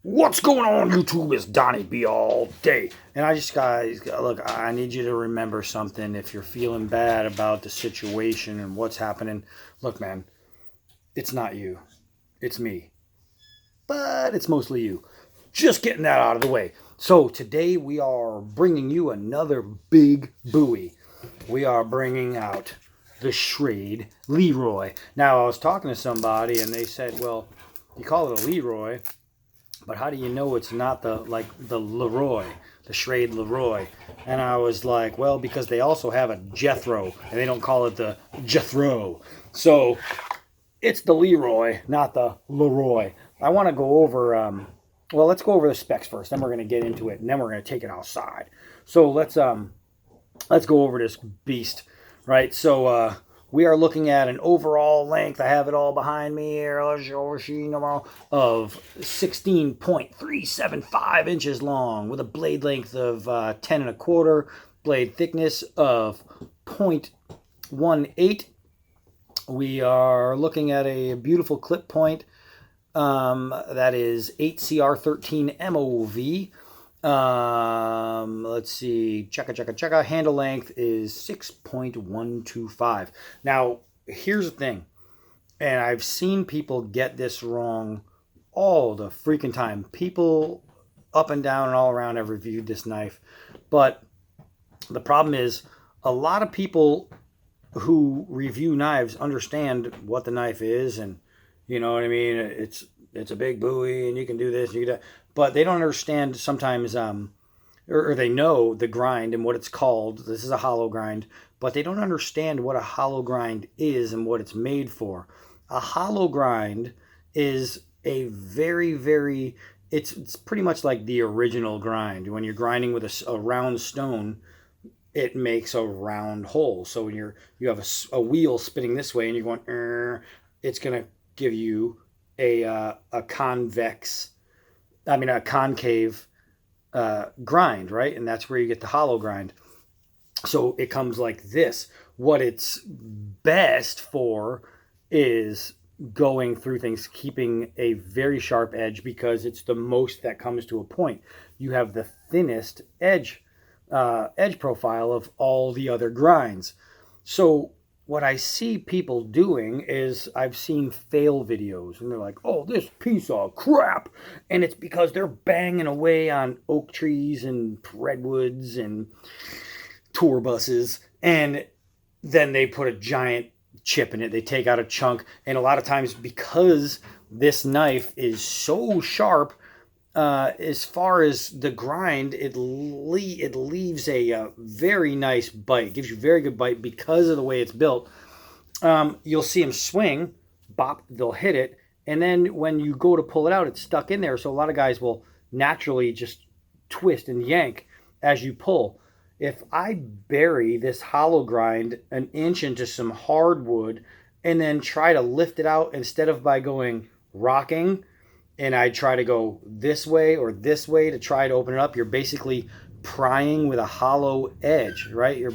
What's going on, YouTube? It's Donnie B all day. And I just, guys, look, I need you to remember something. If you're feeling bad about the situation and what's happening, look, man, it's not you. It's me. But it's mostly you. Just getting that out of the way. So today we are bringing you another big buoy. We are bringing out the Schrade Leroy. Now, I was talking to somebody and they said, well, you call it a Leroy, but how do you know it's not the Leroy, the Schrade Leroy? And I was like, well, because they also have a Jethro, and they don't call it the Jethro. So it's the Leroy, not the Leroy. I want to go over, well, let's go over the specs first. Then we're going to get into it, and then we're going to take it outside. So let's go over this beast, right? So we are looking at an overall length, I have it all behind me here, of 16.375 inches long with a blade length of 10 1/4, blade thickness of 0.18. We are looking at a beautiful clip point that is 8CR13 MOV. Let's see, checka. Handle length is 6.125. Now, here's the thing, and I've seen people get this wrong all the freaking time. People up and down and all around have reviewed this knife, but the problem is a lot of people who review knives understand what the knife is, and you know what I mean. It's a big buoy, and you can do this, you can do that, but they don't understand sometimes, or they know the grind and what it's called. This is a hollow grind, but they don't understand what a hollow grind is and what it's made for. A hollow grind is a very, it's pretty much like the original grind. When you're grinding with a round stone, it makes a round hole. So when you have a wheel spinning this way and you're going, it's going to give you a concave grind, right? And that's where you get the hollow grind. So it comes like this. What it's best for is going through things, keeping a very sharp edge, because it's the most that comes to a point. You have the thinnest edge profile of all the other grinds. So what I see people doing is, I've seen fail videos and they're like, oh, this piece of crap. And it's because they're banging away on oak trees and redwoods and tour buses. And then they put a giant chip in it. They take out a chunk. And a lot of times, because this knife is so sharp, as far as the grind, it leaves a very nice bite. It gives you a very good bite because of the way it's built. You'll see them swing, bop, they'll hit it, and then when you go to pull it out, it's stuck in there. So a lot of guys will naturally just twist and yank as you pull. If I bury this hollow grind an inch into some hardwood and then try to lift it out, instead of by going rocking, and I try to go this way or this way to try to open it up, you're basically prying with a hollow edge, right? You're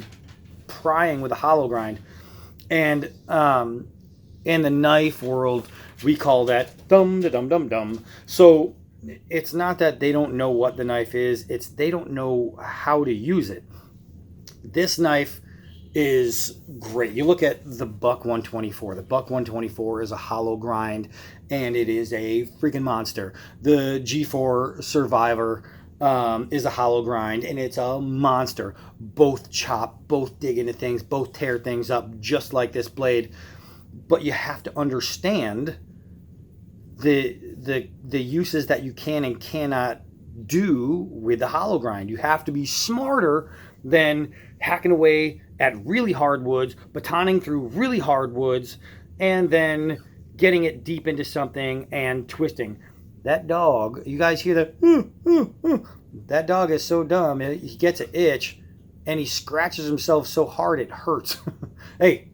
prying with a hollow grind. And in the knife world, we call that dum-da-dum-dum-dum. So it's not that they don't know what the knife is, it's they don't know how to use it. This knife is great. You look at the Buck 124. The Buck 124 is a hollow grind, and it is a freaking monster. The G4 Survivor is a hollow grind, and it's a monster. Both chop, both dig into things, both tear things up, just like this blade. But you have to understand the uses that you can and cannot do with the hollow grind. You have to be smarter than hacking away at really hard woods, batoning through really hard woods, and then getting it deep into something and twisting. That dog, you guys hear the that dog is so dumb. He gets an itch and he scratches himself so hard it hurts. Hey,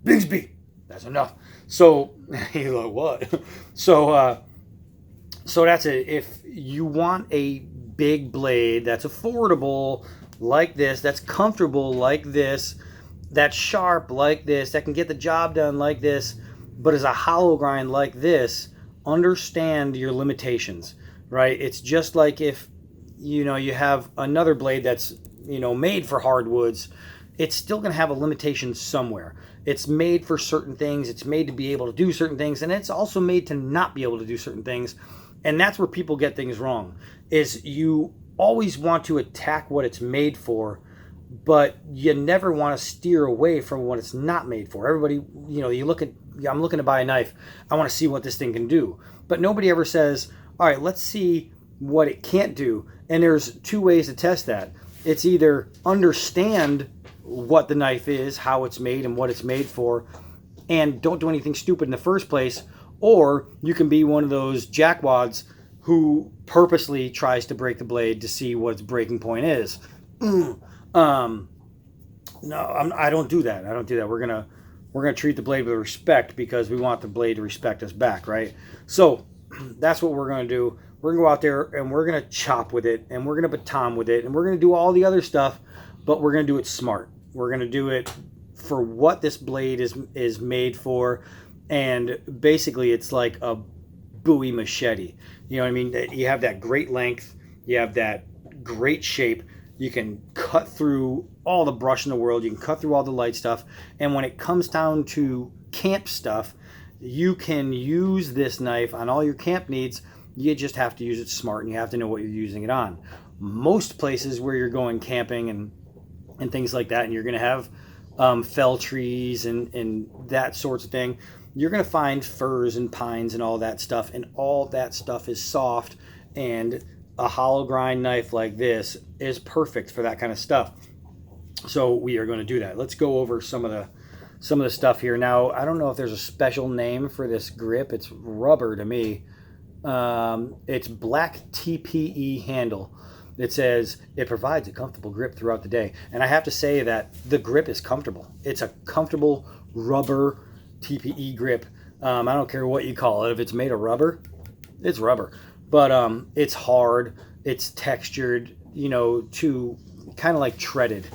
Bigsby, that's enough. So he's like, what? So that's it. If you want a big blade that's affordable like this, that's comfortable like this, that's sharp like this, that can get the job done like this, but is a hollow grind like this, understand your limitations. right? It's just like if, you have another blade that's, made for hardwoods, it's still going to have a limitation somewhere. It's made for certain things. It's made to be able to do certain things. And it's also made to not be able to do certain things. And that's where people get things wrong, is you always want to attack what it's made for, but you never want to steer away from what it's not made for. Everybody, I'm looking to buy a knife. I want to see what this thing can do. But nobody ever says, all right, let's see what it can't do. And there's two ways to test that. It's either understand what the knife is, how it's made, and what it's made for, and don't do anything stupid in the first place, or you can be one of those jackwads who purposely tries to break the blade to see what its breaking point is. No, I don't do that. We're gonna treat the blade with respect because we want the blade to respect us back, right? So that's what we're gonna do. We're gonna go out there and we're gonna chop with it, and we're gonna baton with it, and we're gonna do all the other stuff, but we're gonna do it smart. We're gonna do it for what this blade is made for, and basically it's like a Bowie machete. You know what I mean? You have that great length, you have that great shape. You can cut through all the brush in the world. You can cut through all the light stuff. And when it comes down to camp stuff, you can use this knife on all your camp needs. You just have to use it smart, and you have to know what you're using it on. Most places where you're going camping and things like that, and you're going to have fell trees and that sorts of thing, you're going to find firs and pines and all that stuff. And all that stuff is soft, and a hollow grind knife like this is perfect for that kind of stuff. So we are going to do that. Let's go over some of the stuff here. Now, I don't know if there's a special name for this grip. It's rubber to me. It's black TPE handle. It says it provides a comfortable grip throughout the day. And I have to say that the grip is comfortable. It's a comfortable rubber TPE grip. I don't care what you call it. If it's made of rubber, it's rubber. But it's hard, it's textured, to kind of like treaded.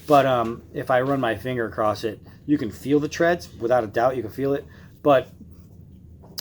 But if I run my finger across it, you can feel the treads. Without a doubt, you can feel it. But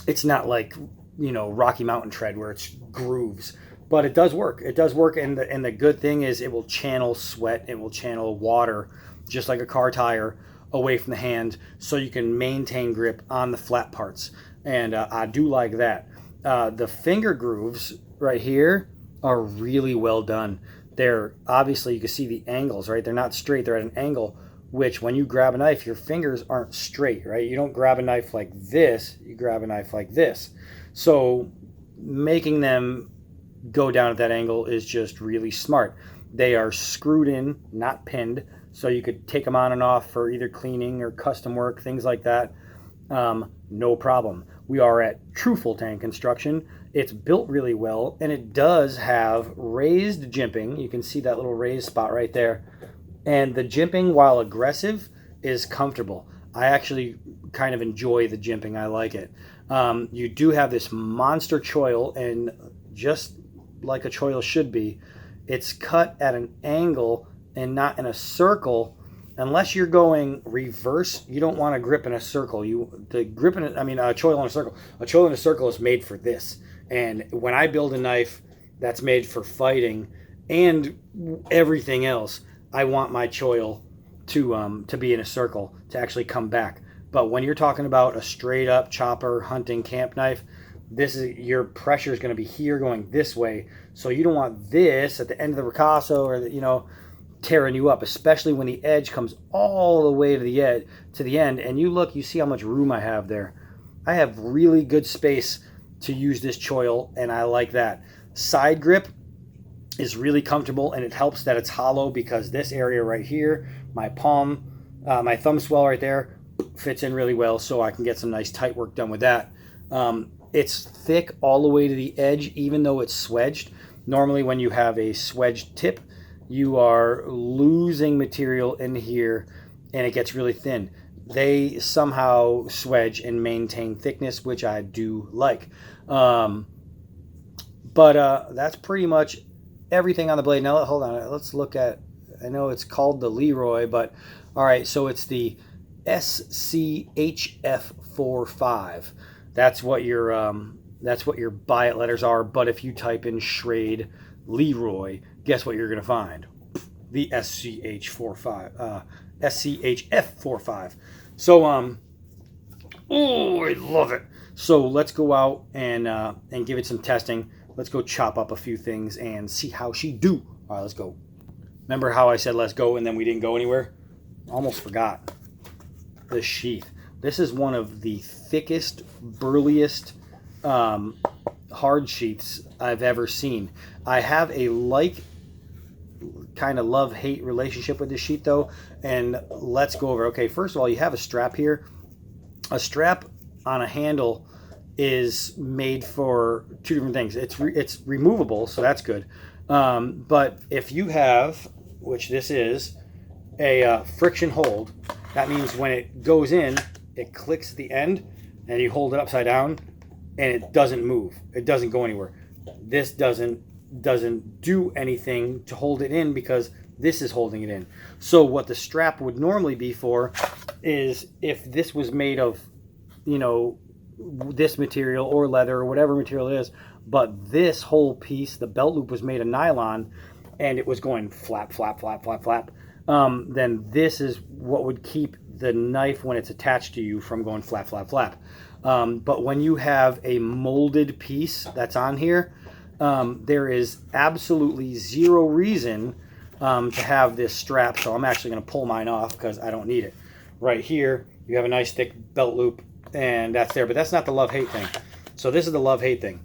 it's not like, Rocky Mountain tread where it's grooves. But it does work. It does work. And the good thing is it will channel sweat. It will channel water, just like a car tire, away from the hand, so you can maintain grip on the flat parts. And I do like that. The finger grooves right here are really well done. They're obviously, you can see the angles, right? They're not straight, they're at an angle, which when you grab a knife, your fingers aren't straight, right? You don't grab a knife like this, you grab a knife like this. So making them go down at that angle is just really smart. They are screwed in, not pinned, so you could take them on and off for either cleaning or custom work, things like that. No problem. We are at True Full Tang Construction. It's built really well, and it does have raised jimping. You can see that little raised spot right there. And the jimping, while aggressive, is comfortable. I actually kind of enjoy the jimping. I like it. You do have this monster choil, and just like a choil should be, it's cut at an angle and not in a circle. Unless you're going reverse, you don't want to grip in a circle. A choil in a circle. A choil in a circle is made for this. And when I build a knife that's made for fighting and everything else, I want my choil to be in a circle, to actually come back. But when you're talking about a straight up chopper hunting camp knife, your pressure is going to be here going this way. So you don't want this at the end of the ricasso or tearing you up, especially when the edge comes all the way to the end, and you see how much room I have there. I have really good space to use this choil, and I like that. Side grip is really comfortable, and it helps that it's hollow, because this area right here, my palm, my thumb swell right there, fits in really well, so I can get some nice tight work done with that. It's thick all the way to the edge, even though it's swedged. Normally when you have a swedged tip, you are losing material in here, and it gets really thin. They somehow swedge and maintain thickness, which I do like. But that's pretty much everything on the blade. Now, hold on. Let's look at, I know it's called the Leroy, but all right, so it's the SCHF45. That's what your That's what your buy it letters are. But if you type in Schrade Leroy, guess what you're going to find? The SCHF45. So, oh, I love it. So let's go out and give it some testing. Let's go chop up a few things and see how she do. All right, let's go. Remember how I said let's go and then we didn't go anywhere? Almost forgot. The Sheath. This is one of the thickest, burliest hard sheaths I've ever seen. I have a kind of love-hate relationship with this sheath though, and let's go over. Okay, first of all, you have a strap here. A strap on a handle is made for two different things. It's removable, so that's good. But if you have, which this is, a friction hold, that means when it goes in, it clicks at the end, and you hold it upside down, and it doesn't move. It doesn't go anywhere. This doesn't do anything to hold it in because this is holding it in. So what the strap would normally be for is if this was made of, you know, this material or leather or whatever material it is, but this whole piece, the belt loop, was made of nylon and it was going flap, flap, flap, flap, flap, then this is what would keep the knife when it's attached to you from going flap, flap, flap. But when you have a molded piece that's on here, there is absolutely zero reason to have this strap. So I'm actually going to pull mine off because I don't need it. Right here, you have a nice thick belt loop, and that's there. But that's not the love-hate thing. So this is the love-hate thing.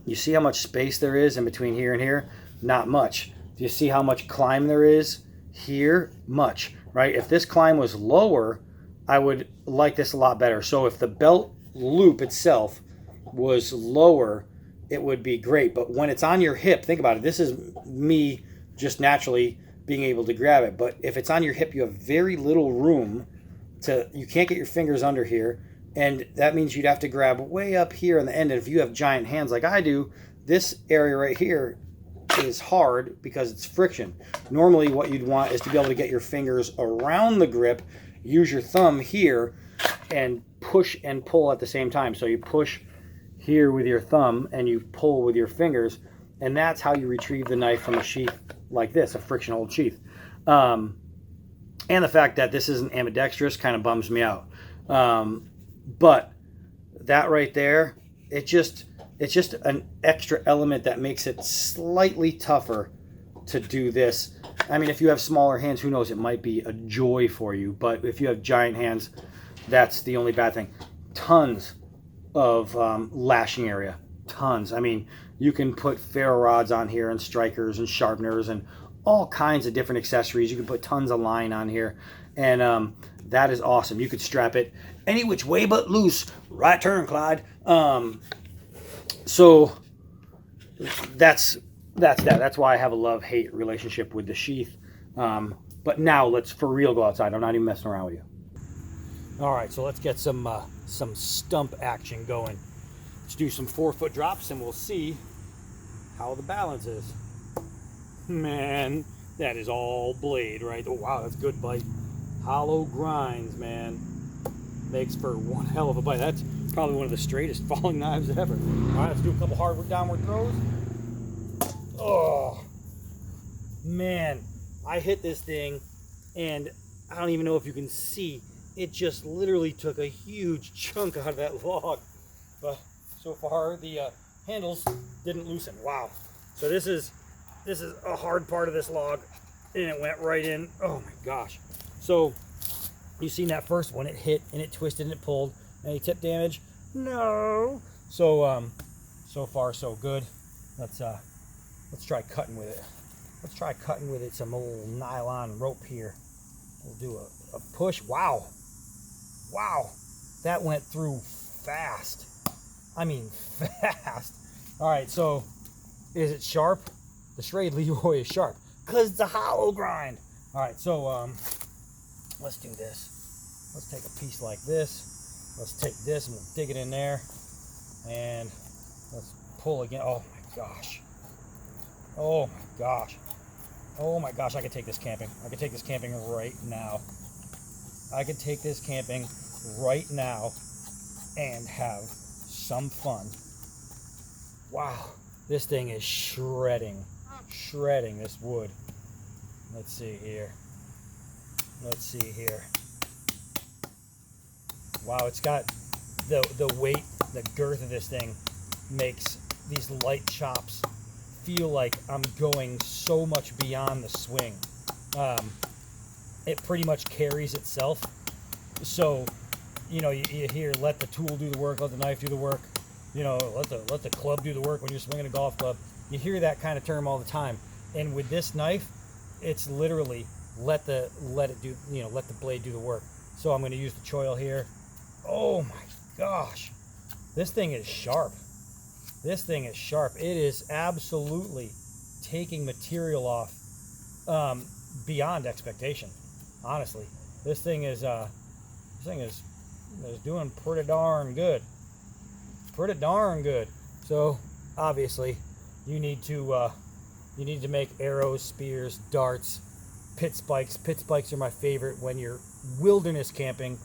You see how much space there is in between here and here? Not much. Do you see how much climb there is here? Much, right? If this climb was lower, I would like this a lot better. So if the belt loop itself was lower, it would be great. But when it's on your hip, think about it. This is me just naturally being able to grab it. But if it's on your hip, you have very little room you can't get your fingers under here. And that means you'd have to grab way up here on the end. And if you have giant hands like I do, this area right here is hard because it's friction. Normally what you'd want is to be able to get your fingers around the grip, use your thumb here, and push and pull at the same time. So you push here with your thumb and you pull with your fingers, and that's how you retrieve the knife from a sheath like this, a friction hold sheath. And the fact that this isn't ambidextrous kind of bums me out. But that right there, it's just an extra element that makes it slightly tougher to do this. I mean, if you have smaller hands, who knows, it might be a joy for you. But if you have giant hands, that's the only bad thing. Tons of lashing area. Tons. I mean, you can put ferro rods on here and strikers and sharpeners and all kinds of different accessories. You can put tons of line on here. And that is awesome. You could strap it any which way but loose. Right turn, Clyde. So that's that. That's why I have a love-hate relationship with the Sheath. But now let's for real go outside. I'm not even messing around with you. All right, so let's get some stump action going. Let's do some 4-foot drops and we'll see how the balance is. Man, that is all blade, right? Oh wow, that's good bite. Hollow grinds, man. Makes for one hell of a bite. That's probably one of the straightest falling knives ever. All right, let's do a couple hardwood downward throws. Oh, man. I hit this thing, and I don't even know if you can see. It just literally took a huge chunk out of that log. But so far, the handles didn't loosen. Wow. So this is a hard part of this log, and it went right in. Oh, my gosh. So you seen that first one, it hit and it twisted and it pulled. Any tip damage? No. So so far so good. Let's try cutting with it. Let's try cutting with it some old nylon rope here. We'll do a push. Wow. Wow. That went through fast. I mean fast. All right, so is it sharp? The Schrade Leroy is sharp because it's a hollow grind. All right, so let's do this. Let's take a piece like this. Let's take this and we'll dig it in there. And let's pull again. Oh my gosh. Oh my gosh. Oh my gosh, I could take this camping. I could take this camping right now. I could take this camping right now and have some fun Wow, this thing is shredding this wood. Let's see here. Wow, it's got the weight, the girth of this thing makes these light chops feel like I'm going so much beyond the swing. It pretty much carries itself. So, you hear, let the tool do the work, let the knife do the work, let the club do the work when you're swinging a golf club. You hear that kind of term all the time. And with this knife, it's literally let the blade do the work. So I'm going to use the choil here. Oh my gosh, this thing is sharp. It is absolutely taking material off beyond expectation. Honestly, this thing is doing pretty darn good. So obviously, you need to make arrows, spears, darts, pit spikes. Pit spikes are my favorite when you're wilderness camping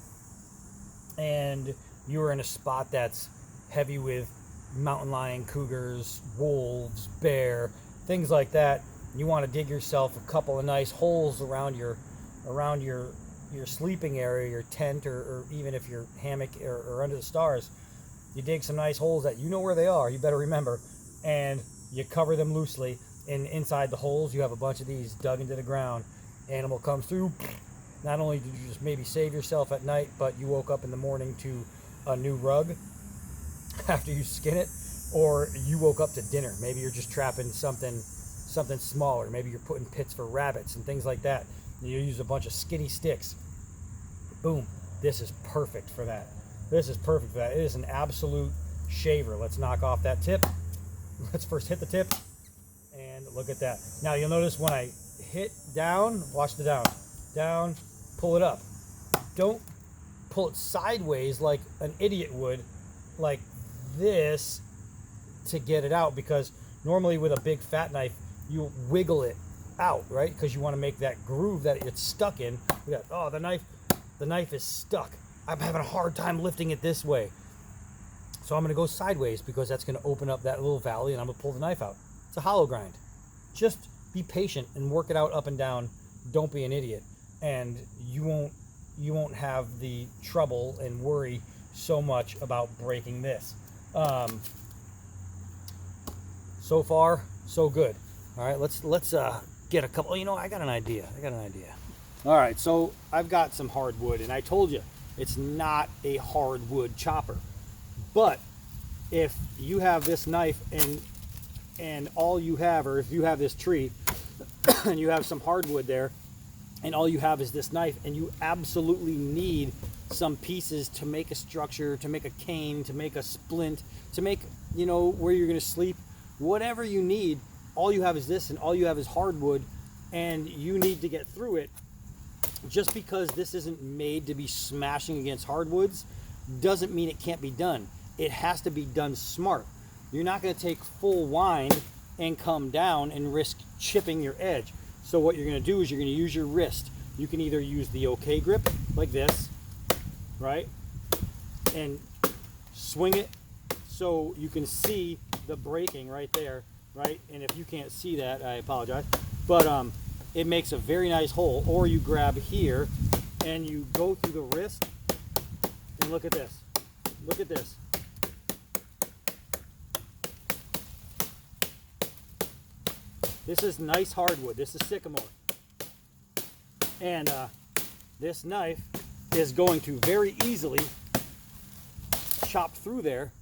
and you're in a spot that's heavy with mountain lion, cougars, wolves, bear, things like that. You want to dig yourself a couple of nice holes around your sleeping area, your tent, or even if you're hammock or under the stars. You dig some nice holes that you know where they are, you better remember, and you cover them loosely, and inside the holes you have a bunch of these dug into the ground. Animal comes through. Not only did you just maybe save yourself at night, but you woke up in the morning to a new rug after you skin it, or you woke up to dinner. Maybe you're just trapping something smaller. Maybe you're putting pits for rabbits and things like that. You use a bunch of skinny sticks. Boom. This is perfect for that. It is an absolute shaver. Let's knock off that tip. Let's first hit the tip, and look at that. Now you'll notice when I hit down, watch the down, pull it up. Don't pull it sideways like an idiot would, like this, to get it out, because normally with a big fat knife you wiggle it out, right? Because you want to make that groove that it's stuck in. The knife is stuck. I'm having a hard time lifting it this way. So I'm going to go sideways because that's going to open up that little valley, and I'm going to pull the knife out. It's a hollow grind. Just be patient and work it out up and down. Don't be an idiot, and you won't have the trouble and worry so much about breaking this. So far, so good. All right, let's get a couple. I got an idea. All right, so I've got some hardwood, and I told you it's not a hardwood chopper. But if you have this knife and all you have, or if you have this tree and you have some hardwood there, and all you have is this knife, and you absolutely need some pieces to make a structure, to make a cane, to make a splint, to make, where you're going to sleep, whatever you need, all you have is this, and all you have is hardwood, and you need to get through it. Just because this isn't made to be smashing against hardwoods doesn't mean it can't be done. It has to be done smart. You're not going to take full wind and come down and risk chipping your edge. So what you're going to do is you're going to use your wrist. You can either use the OK grip like this, right? And swing it so you can see the breaking right there, right? And if you can't see that, I apologize. But it makes a very nice hole. Or you grab here and you go through the wrist, and look at this. Look at this. This is nice hardwood. This is sycamore. And this knife is going to very easily chop through there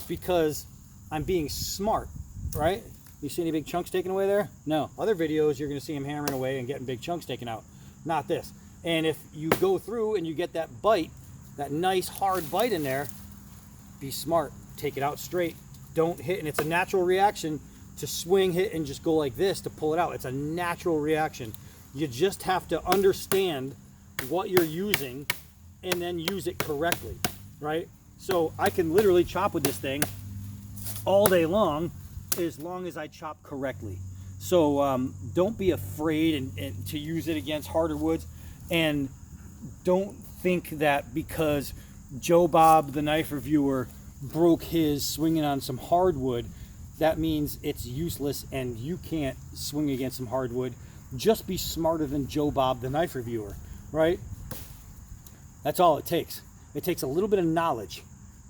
because I'm being smart, right? You see any big chunks taken away there? No. Other videos, you're going to see him hammering away and getting big chunks taken out. Not this. And if you go through and you get that bite, that nice hard bite in there, be smart. Take it out straight. Don't hit. And it's a natural reaction to swing, hit, and just go like this to pull it out. It's a natural reaction. You just have to understand what you're using and then use it correctly, right? So I can literally chop with this thing all day long as I chop correctly. So don't be afraid and to use it against harder woods, and don't think that because Joe Bob, the knife reviewer, broke his swinging on some hardwood, that means it's useless and you can't swing against some hardwood. Just be smarter than Joe Bob, the knife reviewer, right? That's all it takes. It takes a little bit of knowledge,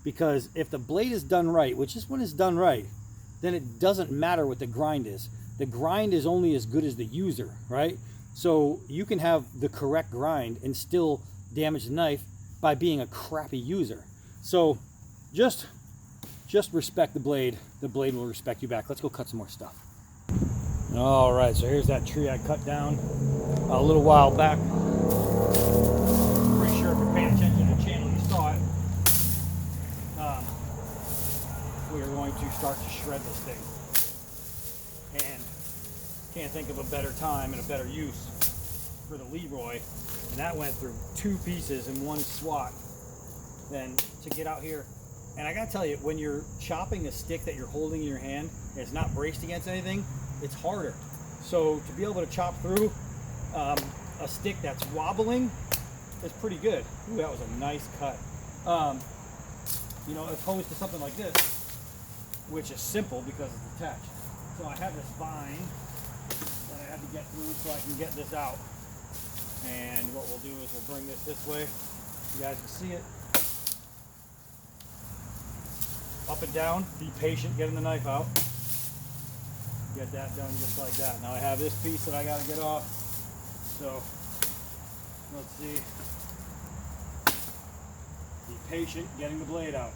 because if the blade is done right, which is when it's done right, then it doesn't matter what the grind is. The grind is only as good as the user, right? So you can have the correct grind and still damage the knife by being a crappy user. So just respect the blade. The blade will respect you back. Let's go cut some more stuff. All right, so here's that tree I cut down a little while back. Pretty sure if you're paying attention to the channel, you saw it. We are going to start to shred this thing. And can't think of a better time and a better use for the Leroy. And that went through 2 pieces in one swat. Then to get out here. And I gotta tell you, when you're chopping a stick that you're holding in your hand and it's not braced against anything, it's harder. So to be able to chop through a stick that's wobbling is pretty good. Ooh, that was a nice cut. You know, opposed to something like this, which is simple because it's attached. So I have this vine that I had to get through so I can get this out. And what we'll do is we'll bring this way. You guys can see it. Up and down, be patient getting the knife out. Get that done just like that. Now I have this piece that I gotta get off. So, let's see. Be patient getting the blade out.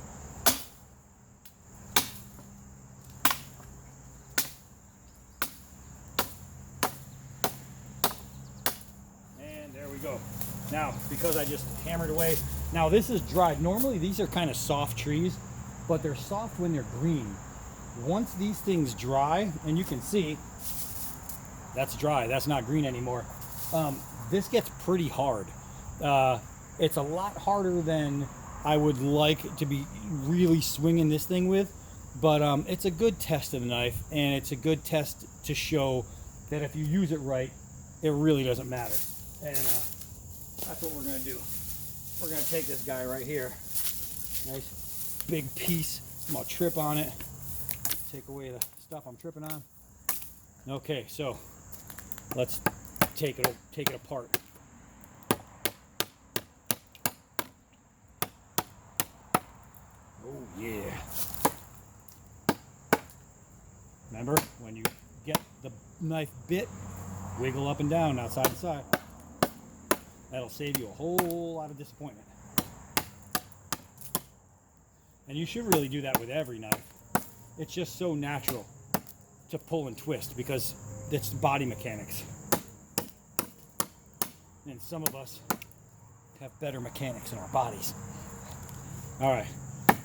And there we go. Now, because I just hammered away, now this is dried. Normally these are kind of soft trees, but they're soft when they're green. Once these things dry, and you can see, that's dry, that's not green anymore. This gets pretty hard. It's a lot harder than I would like to be really swinging this thing with, but it's a good test of the knife, and it's a good test to show that if you use it right, it really doesn't matter. And that's what we're gonna do. We're gonna take this guy right here, nice big piece. I'm gonna trip on it, take away the stuff I'm tripping on. Okay, so let's take it apart. Oh yeah. Remember, when you get the knife bit, wiggle up and down, outside to side. That'll save you a whole lot of disappointment. And you should really do that with every knife. It's just so natural to pull and twist because it's body mechanics. And some of us have better mechanics in our bodies. All right,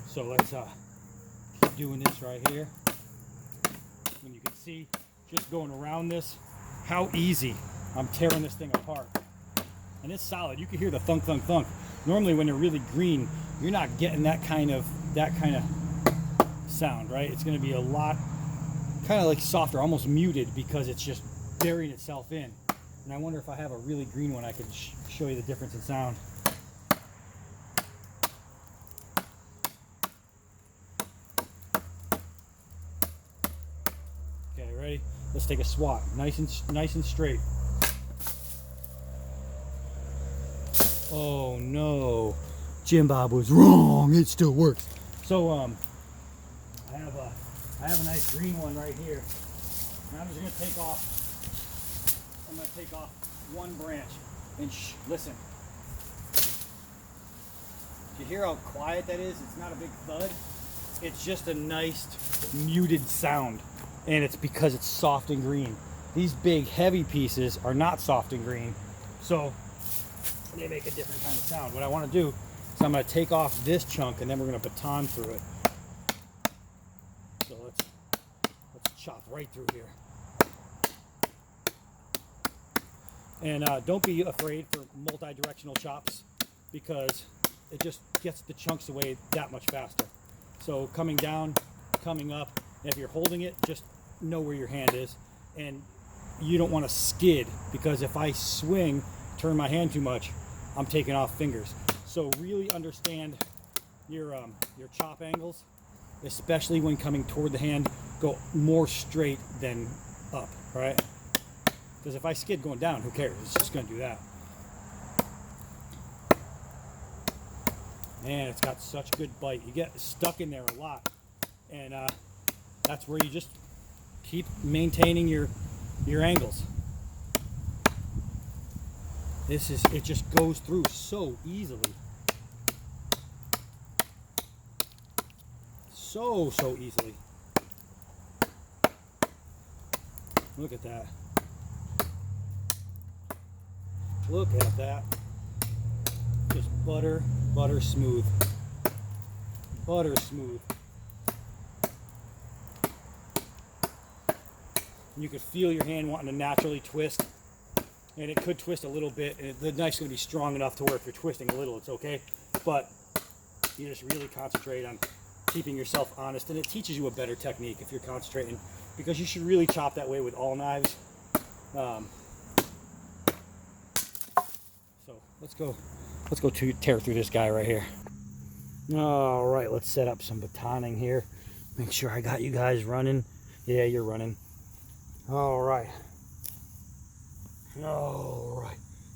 so let's keep doing this right here. When you can see, just going around this, how easy I'm tearing this thing apart. And it's solid. You can hear the thunk, thunk, thunk. Normally when they're really green, you're not getting that kind of sound, right? It's going to be a lot kind of like softer, almost muted, because it's just burying itself in. And I wonder if I have a really green one, I could show you the difference in sound. Okay, ready? Let's take a swat, nice and straight. Oh no, Jim Bob was wrong. It still works. So I have a nice green one right here. And I'm just gonna take off. I'm gonna take off one branch and listen. Do you hear how quiet that is? It's not a big thud. It's just a nice muted sound, and it's because it's soft and green. These big heavy pieces are not soft and green, so they make a different kind of sound. What I want to do is I'm going to take off this chunk, and then we're going to baton through it. So let's chop right through here. And don't be afraid for multi-directional chops, because it just gets the chunks away that much faster. So coming down, coming up, and if you're holding it, just know where your hand is. And you don't want to skid, because if I swing, turn my hand too much, I'm taking off fingers. So really understand your chop angles, especially when coming toward the hand. go more straight than up, right? Because if I skid going down, who cares? It's just going to do that. Man, it's got such good bite. You get stuck in there a lot. And that's where you just keep maintaining your angles. It just goes through so easily. So easily. Look at that. Look at that. Just butter smooth. Butter smooth. You could feel your hand wanting to naturally twist. And it could twist a little bit. And the knife's going to be strong enough to where if you're twisting a little, it's okay. But you just really concentrate on keeping yourself honest. And it teaches you a better technique if you're concentrating. Because you should really chop that way with all knives. So let's go tear through this guy right here. All right, let's set up some batoning here. Make sure I got you guys running. Yeah, you're running. All right.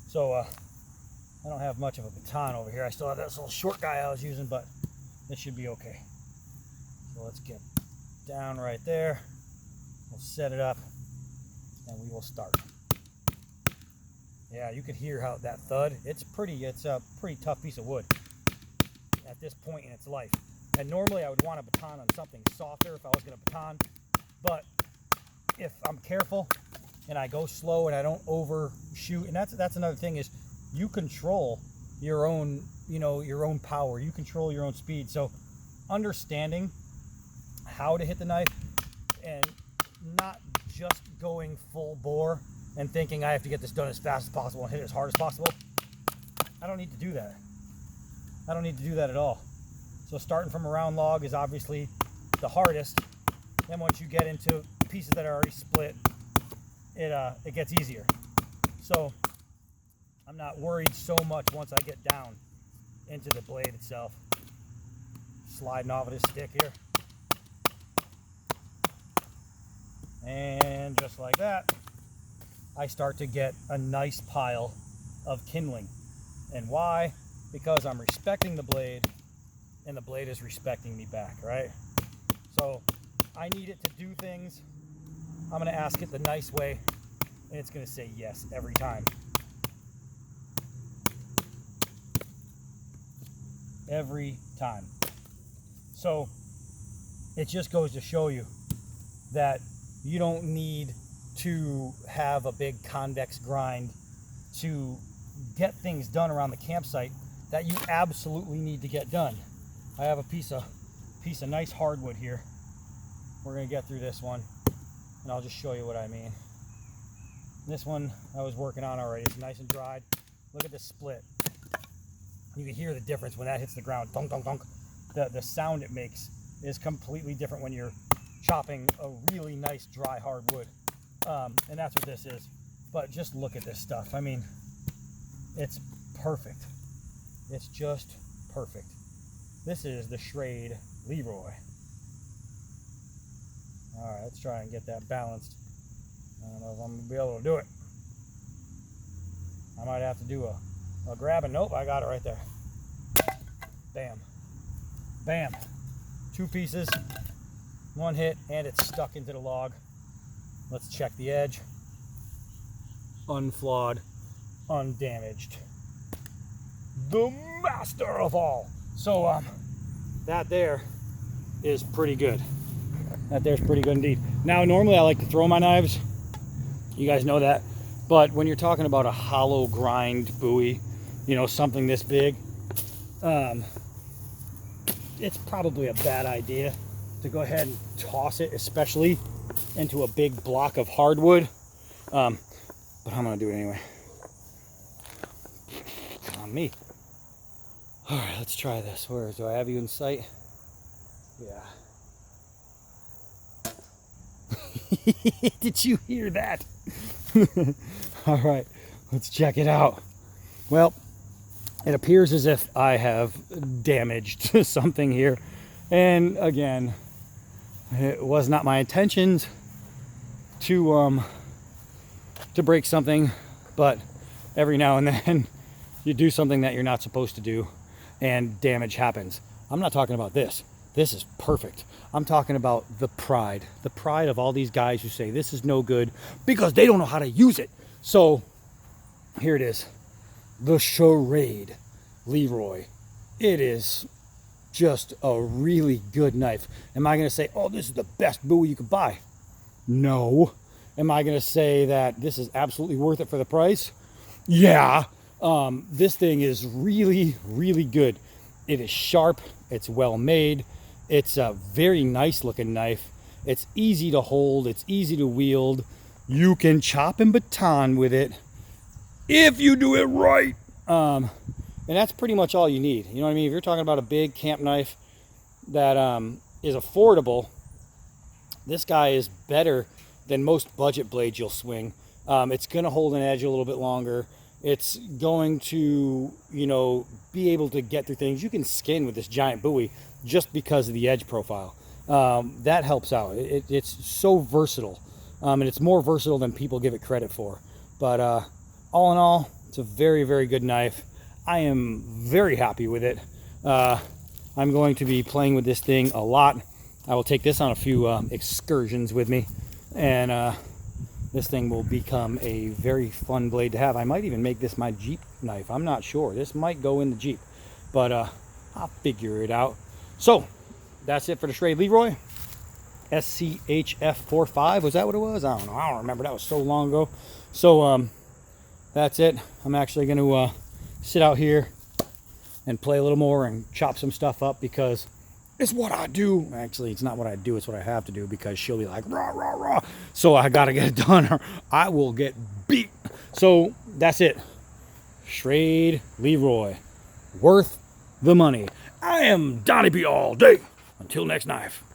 So I don't have much of a baton over here. I still have that little short guy I was using, but it should be okay. So let's get down right there. We'll set it up and we will start. Yeah, you can hear how that thud. It's a pretty tough piece of wood at this point in its life. And normally I would want a baton on something softer if I was going to baton, but if I'm careful and I go slow and I don't overshoot, and that's another thing, is you control your own, your own power. You control your own speed. So understanding how to hit the knife and not just going full bore and thinking I have to get this done as fast as possible and hit it as hard as possible. I don't need to do that. I don't need to do that at all. So starting from a round log is obviously the hardest. Then once you get into pieces that are already split, it gets easier. So I'm not worried so much once I get down into the blade itself. Sliding off of this stick here. And just like that, I start to get a nice pile of kindling. And why? Because I'm respecting the blade and the blade is respecting me back, right? So I need it to do things. I'm going to ask it the nice way and it's going to say yes every time. Every time. So it just goes to show you that you don't need to have a big convex grind to get things done around the campsite that you absolutely need to get done. I have a piece of nice hardwood here. We're going to get through this one and I'll just show you what I mean. This one I was working on already. It's nice and dried. Look at the split. You can hear the difference when that hits the ground. Dunk, dunk, dunk. The sound it makes is completely different when you're chopping a really nice dry hardwood. And that's what this is. But just look at this stuff. I mean, it's perfect. It's just perfect. This is the Schrade Leroy. All right, let's try and get that balanced. I don't know if I'm gonna be able to do it. I might have to do a grab and nope, I got it right there. Bam. Bam. 2 pieces, 1 hit, and it's stuck into the log. Let's check the edge. Unflawed, undamaged. The master of all. So that there is pretty good. That there's pretty good indeed. Now normally I like to throw my knives. You guys know that. But when you're talking about a hollow grind Bowie, something this big, it's probably a bad idea to go ahead and toss it, especially into a big block of hardwood. But I'm gonna do it anyway. On me. All right, let's try this. Do I have you in sight? Yeah. Did you hear that? All right, let's check it out. Well, it appears as if I have damaged something here. And again, It was not my intentions to break something, but every now and then you do something that you're not supposed to do and damage happens. I'm not talking about this. This is perfect. I'm talking about the pride of all these guys who say this is no good because they don't know how to use it. So here it is, the Schrade Leroy. It is just a really good knife. Am I going to say, oh, this is the best Bowie you could buy? No. Am I going to say that this is absolutely worth it for the price? Yeah. This thing is really, really good. It is sharp. It's well made. It's a very nice looking knife. It's easy to hold. It's easy to wield. You can chop and baton with it if you do it right. And that's pretty much all you need. You know what I mean? If you're talking about a big camp knife that is affordable, this guy is better than most budget blades you'll swing. It's going to hold an edge a little bit longer. It's going to, you know, be able to get through things. You can skin with this giant Bowie just because of the edge profile. That helps out. It's so versatile. And it's more versatile than people give it credit for. But all in all, it's a very, very good knife. I am very happy with it. I'm going to be playing with this thing a lot. I will take this on a few excursions with me. And this thing will become a very fun blade to have. I might even make this my Jeep knife. I'm not sure. This might go in the Jeep. But I'll figure it out. So, that's it for the Schrade Leroy. SCHF45. Was that what it was? I don't know. I don't remember. That was so long ago. So, that's it. I'm actually going to sit out here and play a little more and chop some stuff up because it's what I do. Actually, it's not what I do. It's what I have to do because she'll be like, rah, rah, rah. So I got to get it done or I will get beat. So that's it. Schrade Leroy. Worth the money. I am Donnie B all day. Until next knife.